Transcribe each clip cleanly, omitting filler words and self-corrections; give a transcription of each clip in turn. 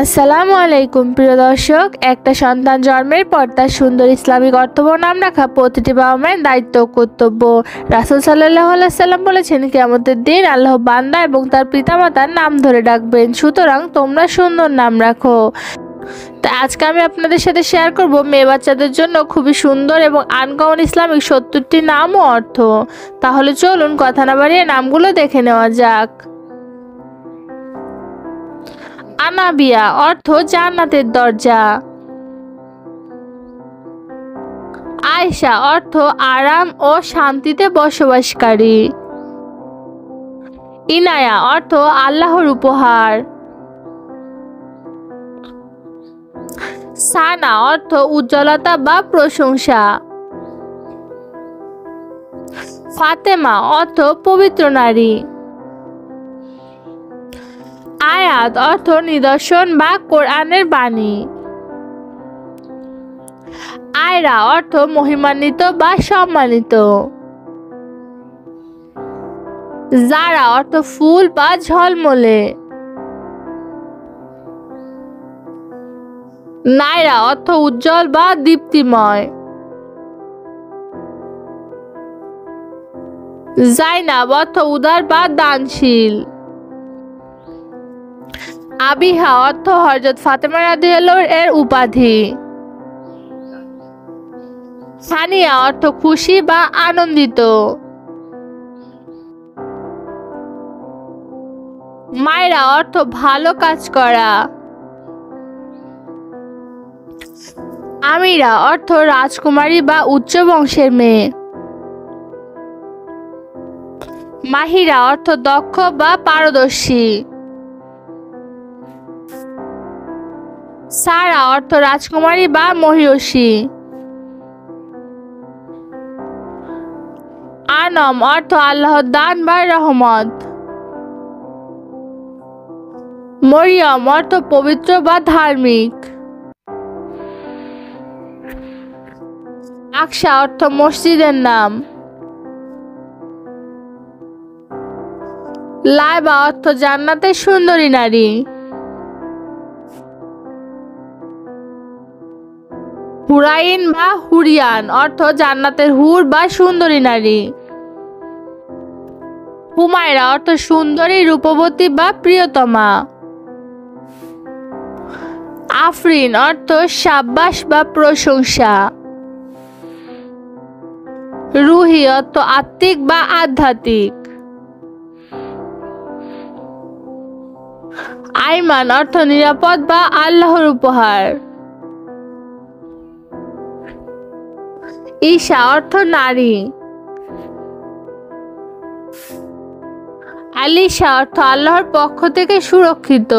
আসসালামু আলাইকুম প্রিয় দর্শক, একটা সন্তান জন্মের পর তার সুন্দর ইসলামিক অর্থবহ নাম রাখা প্রতিটি বাবা মায়ের দায়িত্ব ও কর্তব্য। রাসূল সাল্লাল্লাহু আলাইহি সাল্লাম বলেছেন, কিয়ামতের দিন আল্লাহ বান্দা এবং তার পিতামাতার নাম ধরে ডাকবেন, সুতরাং তোমরা সুন্দর নাম রাখো। তাই আজকে আমি আপনাদের সাথে শেয়ার করব মেয়ে বাচ্চাদের জন্য খুবই সুন্দর এবং আনকমন ইসলামিক 70টি নাম ও অর্থ। তাহলে চলুন কথা না বাড়িয়ে নামগুলো দেখে নেওয়া যাক। আনাবিয়া অর্থ জান্নাতের দরজা। আয়েশা অর্থ আরাম ও শান্তিতে বসবাসকারী। ইনায়া অর্থ আল্লাহর উপহার। সানা অর্থ উজ্জ্বলতা বা প্রশংসা। ফাতেমা অর্থ পবিত্র নারী। আয়াত অর্থ নিদর্শন বা কোরআনের বাণী। আয়রা অর্থ মহিমান্বিত বা সম্মানিত। জারা অর্থ ফুল বা ঝলমলে। নাইরা অর্থ উজ্জ্বল বা দীপ্তিময়। জাইনাব অর্থ উদার বা দানশীল। আবিহা অর্থ হযরত ফাতেমা রাদিয়াল্লাহু এর উপাধি। সানিয়া অর্থ খুশি বা আনন্দিত। মায়রা অর্থ ভালো কাজ করা। আমিরা অর্থ রাজকুমারী বা উচ্চ বংশের মেয়ে। মাহিরা অর্থ দক্ষ বা পারদর্শী। সারা অর্থ রাজকুমারী বা মহিষী। আনম অর্থ আল্লাহর দান বা রহমত। মরিয়ম অর্থ পবিত্র বা ধার্মিক। আকশা অর্থ মসজিদের নাম। লাইবা অর্থ জান্নাতের সুন্দরী নারী। হুরাইন বা হুরিয়ান অর্থ জান্নাতের হুর বা সুন্দরী নারী। হুমায়রা অর্থ সুন্দরী, রূপবতী বা প্রিয়তমা। আফরিন অর্থ সাব্বাস বা প্রশংসা। রুহি অর্থ আত্মিক বা আধ্যাত্মিক। আইমান অর্থ নিরাপদ বা আল্লাহর উপহার। ঈশা অর্থ নারী। আলিশা অর্থ আল্লাহর পক্ষ থেকে সুরক্ষিত।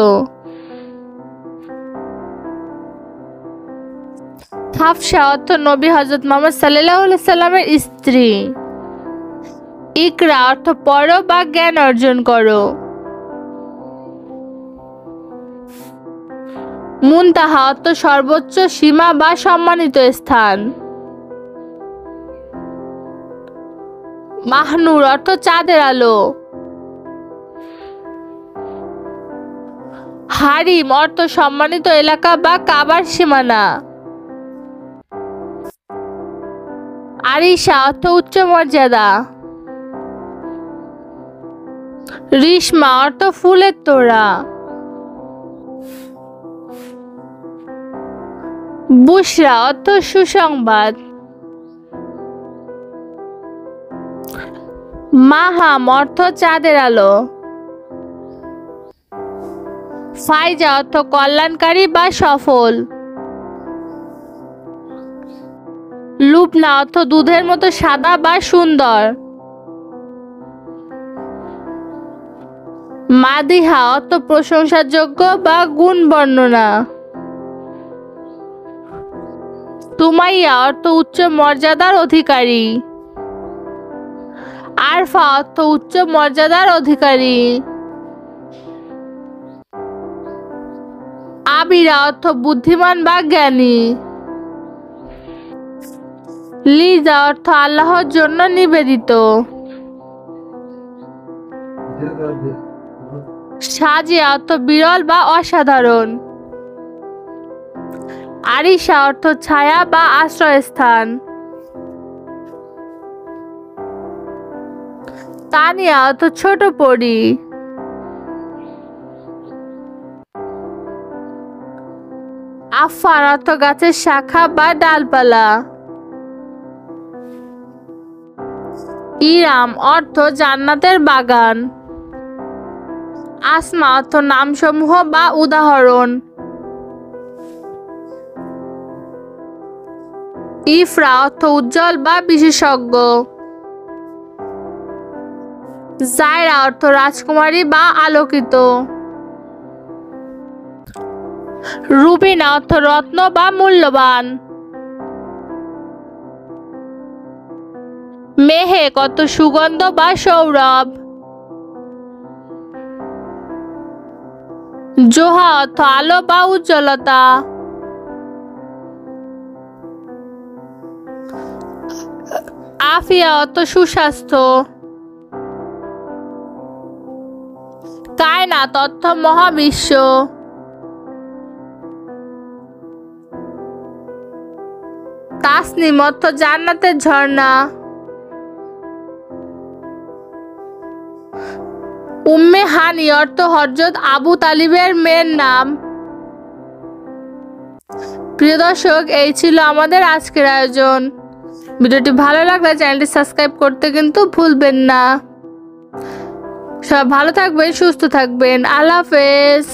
হাফসা অর্থ নবী হযরত মুহাম্মদ সাল্লাল্লাহু আলাইহি সাল্লামের স্ত্রী। ইকরা অর্থ পড়ো বা জ্ঞান অর্জন করো। মুনতাহা অর্থ সর্বোচ্চ সীমা বা সম্মানিত স্থান। মাহনুর অর্থ চাঁদের আলো। হারিম অর্থ সম্মানিত এলাকা বা কাবার সীমানা। আরিশা অর্থ উচ্চ মর্যাদা। রিশমা অর্থ ফুলের তোড়া। বুশরা অর্থ সুসংবাদ। মাহাম অর্থ চাঁদের আলো। ফাইজা অর্থ কল্যাণকারী বা সফল। লুবনা অর্থ দুধের মতো সাদা বা সুন্দর। মাদিহা অর্থ প্রশংসার যোগ্য বা গুণ বর্ণনা। তুমাইয়া অর্থ উচ্চ মর্যাদার অধিকারী। আরফা অর্থ উচ্চ মর্যাদার অধিকারী। আবিরা অর্থ বুদ্ধিমান বা জ্ঞানী। লিজা অর্থ আল্লাহর জন্য নিবেদিত। সাজিয়া অর্থ বিরল বা অসাধারণ। আরিশা অর্থ ছায়া বা আশ্রয়স্থান। তানিয়া অর্থ ছোট পরী। আফার অর্থ গাছের শাখা বা ডালপালা। ইরাম অর্থ জান্নাতের বাগান। আসমা অর্থ নামসমূহ বা উদাহরণ। ইফরা অর্থ উজ্জ্বল বা বিশেষজ্ঞ। জায়রা অর্থ রাজকুমারী বা আলোকিত। রুবিনা অর্থ রত্ন বা মূল্যবান। মেহেক অর্থ সুগন্ধ বা সৌরভ। জোহা অর্থ আলো বা উজ্জ্বলতা। আফিয়া অর্থ সুস্বাস্থ্য। কায়নাত অর্থ মহাবিশ্ব। তাসনিম অর্থ জান্নাতের ঝর্ণা। উম্মে হানি অর্থ হযরত আবু তালিবের মেয়ের নাম। প্রিয় দর্শক, এই ছিল আমাদের আজকের আয়োজন। ভিডিওটি ভালো লাগলে চ্যানেলটি সাবস্ক্রাইব করতে কিন্তু ভুলবেন না। সব ভালো থাকবেন, সুস্থ থাকবেন। আল্লাহ হাফেজ।